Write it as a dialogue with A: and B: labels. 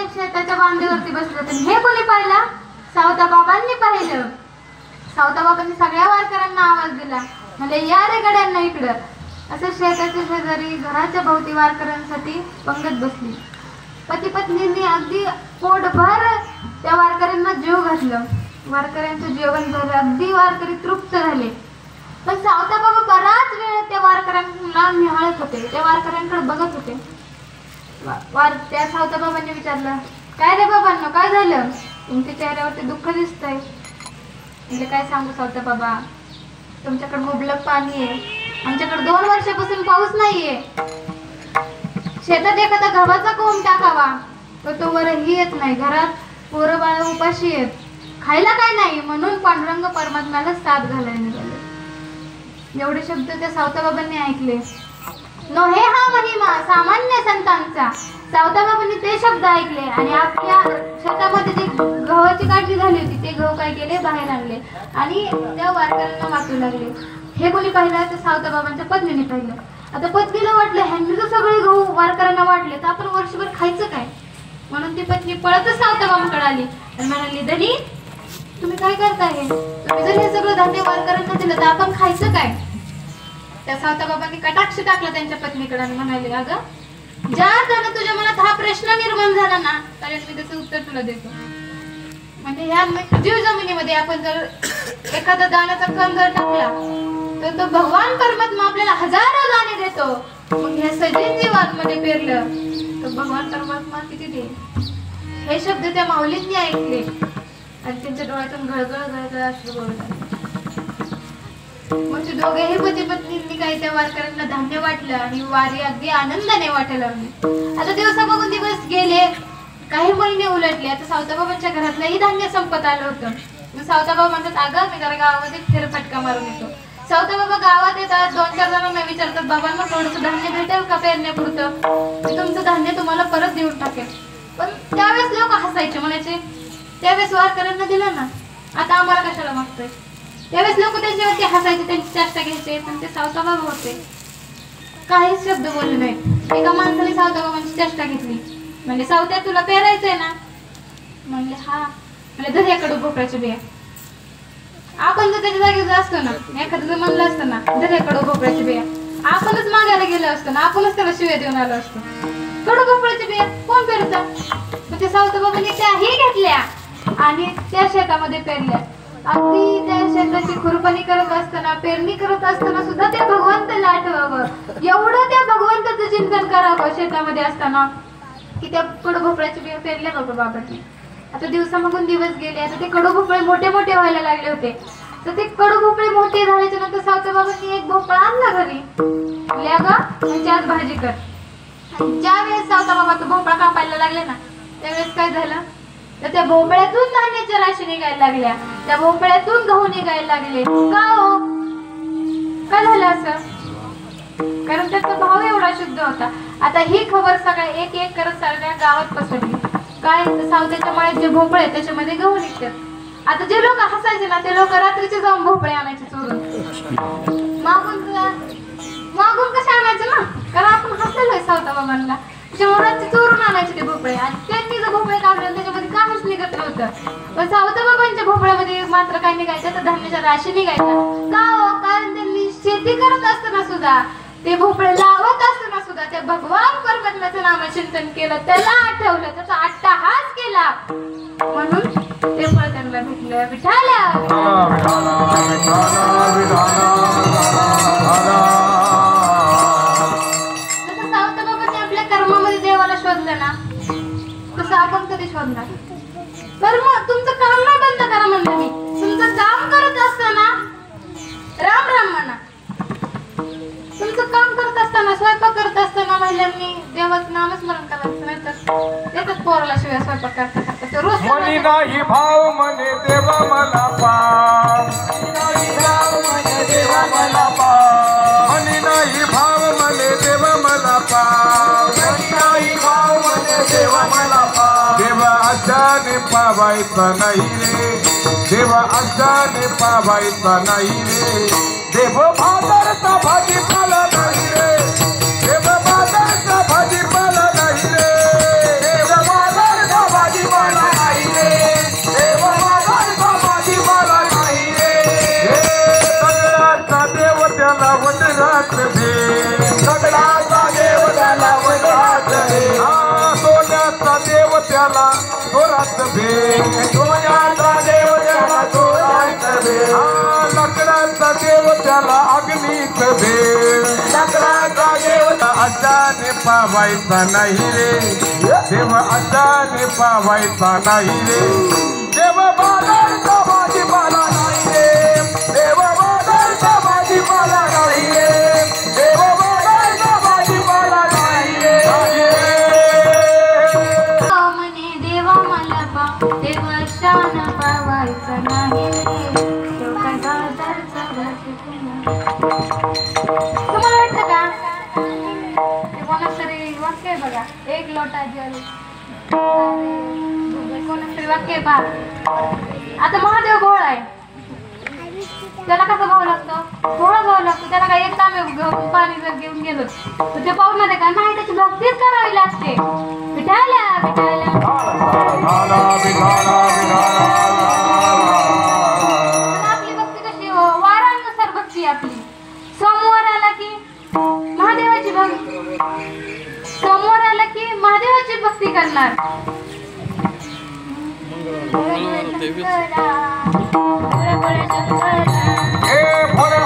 A: एक शेताच्या बांधीवरती बसले होते. हे कोणी पाहिलं? सावता बाबांनी पाहिलं. सावता बाबांनी सगळ्या वारकऱ्यांना आवाज दिला, म्हणजे या रे गड्यांना इकडं. असं शेताच्या शेजारी घराच्या भोवती वारकऱ्यांसाठी पंगत बसली. पती पत्नींनी अगदी पोटभर त्या वारकऱ्यांना जेव घातलं. वारकऱ्यांचं जेवण झालं, अगदी वारकरी तृप्त झाले. पण सावता बाबा बराच वेळ त्या वारकऱ्यांना निहाळत होते, त्या वारकऱ्यांकडे बघत होते. त्या सावता बाबांनी विचारलं, काय रे बाबांनो, काय झालं? तुमच्या चेहऱ्यावरती दुःख दिसतंय. म्हणजे काय सांगू सावता बाबा, तुमच्याकडे मुबलक पाणी आहे, आमच्याकडे 2 वर्षापासून पाऊस नाहीये. शेतात एखादा गव्हाचा कोंब टाकावा तर तो वरही येत नाही. घरात पोरं बाळ उपाशी आहेत, खायला काय नाही, म्हणून पांडुरंग परमात्म्याला साथ घालायला निघाले. एवढे शब्द त्या सावता बाबांनी ऐकले. नोहे हा महिमा सामान्य संतांचा. सावता बाबांनी ते शब्द ऐकले आणि आपल्या शेतामध्ये जी गव्हाची काढणी झाली होती ते गहू काय केले, बाहेर आणले आणि त्या वारकऱ्यांना वाटू लागले. हे कोणी पाहिलं? तर सावता बाबांच्या पत्नीने पाहिलं. आता पत्नीला वाटलं, ह्यांनी जर सगळे गहू वारकऱ्यांना वाटले तर आपण वर्षभर खायचं काय? म्हणून ती पत्नी पळतच सावता बाबांकडे आली आणि म्हणाली, धनी तुम्ही काय करताय? तुम्ही जर हे सगळं धान्य वारकऱ्यांना दिलं तर आपण खायचं काय? त्या सावता बाबांनी कटाक्ष टाकला त्यांच्या पत्नीकडे आणि म्हणाले, अगं ज्या अर्थानं तुझ्या मनात हा प्रश्न निर्माण झाला ना, तर मी त्याचं उत्तर तुला देतो. म्हणजे ह्या जीव जमिनीमध्ये आपण जर एखादा दाण्याचा कण जर टाकला तर तो भगवान परमात्मा आपल्याला हजारो दाणे देतो. मग ह्या सजीव जीवांमध्ये पेरलं तर भगवान परमात्मा किती देईल? हे शब्द त्या माऊलींनी ऐकले आणि त्यांच्या डोळ्यातून गळगळ अश्रू गळत. मग ते दोघेही पती पत्नींनी काही त्या वारकऱ्यांना धान्य वाटलं आणि वारी अगदी आनंदाने वाटायला लागली. आता दिवसा बघून दिवस गेले, काही महिने उलटले. आता सावता बाबांच्या घरातलंही धान्य संपत आलं होतं. मग सावता बाबा म्हणतात, अगं मी जरा गावामध्ये फेरफटका मारून येतो. सावता बाबा गावात येतात, 2-4 जणांना विचारतात, बाबांना थोडंसं धान्य भेटेल का पेरण्यापुरतं? मी तुमचं धान्य तुम्हाला परत देऊन टाकेल. पण त्यावेळेस लोक हसायचे, म्हणायचे त्यावेळेस वारकऱ्यांना दिलं ना, आता आम्हाला कशाला मागतोय? त्यावेळेस लोक त्यांच्यावरती हसायचे, त्यांची चेष्टा घ्यायचे. पण ते सावता बाबा होते, काहीच शब्द बोलले नाहीत. एका माणसाने सावता बाबांची चेष्टा घेतली, म्हणजे सावत्या तुला पेरायचंय ना? म्हणले हा. म्हणजे दर्याकडे भोपळ्याच्या बिया. आपण जर त्याच्या जागी असतो ना, एखादं जर म्हणलं असतं ना दर्याकडे भोपळ्याच्या बिया, आपणच मागायला गेलो असतो ना, आपणच त्याला शिव्या देऊन आलो असतो. कडू भोपळ्याच्या बिया कोण पेरतं? मग ते सावता बाबांनी त्याही घेतल्या आणि त्या शेतामध्ये पेरल्या. अगदी त्या शेताची खुरपणी करत असताना, पेरणी करत असताना सुद्धा त्या भगवंताला आठवावं, एवढं त्या भगवंताचं चिंतन करावं शेतामध्ये असताना, की त्या कडू भोपळ्याच्या बिया पेरल्या बाबांनी. आता दिवसामागून दिवस गेले. आता ते कडू भोपळे मोठे मोठे व्हायला लागले होते. तर ते कडू भोपळे मोठे झाल्याच्या नंतर सावता बाबांनी एक भोपळा आणला घरी. ह्याच्यात भाजी कर. ज्या वेळेस सावता बाबा तो भोपळा कापायला लागले ना, त्यावेळेस काय झालं, तर त्या भोपळ्यातून धान्याच्या राशी निघायला लागल्या, त्या भोपळ्यातून गहू निघायला लागले. का हो? काय झालं असं? कारण त्याचा भाव एवढा शुद्ध होता. आता ही खबर सगळ्या एक एक करत सगळ्या गावात पसरली. काय सावत्याच्या मळ्यात जे भोपळे त्याच्यामध्ये गहू निघतात. आता जे लोक हसायचे ना, ते लोक रात्रीचे जाऊन भोपळे आणायचे चोरून. मागून कसे आणायचे ना, कारण आपण हसलेलोय सावता बाबांना. त्याच्यामुळे चोरून आणायचे ते भोपळे आणि त्यांनी जर भोपळे काढले त्याच्यामध्ये काहीच निघत नव्हतं. पण सावता बाबांच्या भोपळ्यामध्ये मात्र काय निघायचं, तर धान्याच्या राशी निघायच्या. का हो? कारण त्यांनी शेती करत असताना सुद्धा, ते भोपळे लावत असताना सुद्धा त्या भगवान परमात्म्याचं नामचिंतन केलं, त्याला आठवलं, त्याचा अट्टहास केला, म्हणून ते फळ त्यांना भेटलं. विठाला जसं सावता बाबांनी आपल्या कर्मामध्ये देवाला शोधलं ना, तसं आपण कधी शोधणार? कर्म तुमचं काम नाही बंद करा म्हणलं मी. तुमचं काम करत असताना राम राम म्हणा. तुमचं काम करत असताना, स्वयंपाक करत असताना महिलांनी देवाचं नामस्मरण करायचं, नाही तर देतात पोराला शिवाय स्वयंपाक करता करता. रोज
B: मनी नाही भाव म्हणे देवा मला पाव, मनी नाही भाव म्हणे देवा मला पाव, मनी नाही भाव म्हणे देवा मला पाव, मनी नाही भाव म्हणे देवा मला पाव. देवा अशाने पावायचा नाही रे, देवा अशाने पावायचा नाही रे. देव बाजारचा भाजीपाला नाही रे, देव बाजारचा भाजीपाला नाही रे, देव बाजारचा त्याला चोरात भेट सोन्याचा देव त्याला चोरात भेट लाकडाचा देव त्याला अग्नीत भेट लाकडाचा देव अचाने पावायचा नाही रे देव अचाने पावायचा नाही रे देव बाजारचा भाजीपाला नाही रे देव बाजारचा भाजीपाला नाही रे देव बाजारचा भाजीपाला नाही रे
A: म्हणे देवा मला पा देवा शान पावायचा नाही रे देव काय बाजारचा भाजीपाला. तुम्हाला वाटतं का ते कोणातरी वाक्य आहे बघा एक लोटा जल कोणातरी वाक्य आहे पहा. आता महादेव भोळा आहे त्याला कसा भाव लागतो भोळा भाव लागतो त्याला काय एक तांबे घेऊन पाणी जर घेऊन गेलो तर ते पाहून मध्ये काय नाही त्याची भक्तीच करावी लागते विठायला विठायला. आपली भक्ती कशी वारानुसार भक्ती आपली सोमवार आला की महादेवाची भक्ती सोमवार आला की महादेवाची भक्ती करणार.
B: हे भोले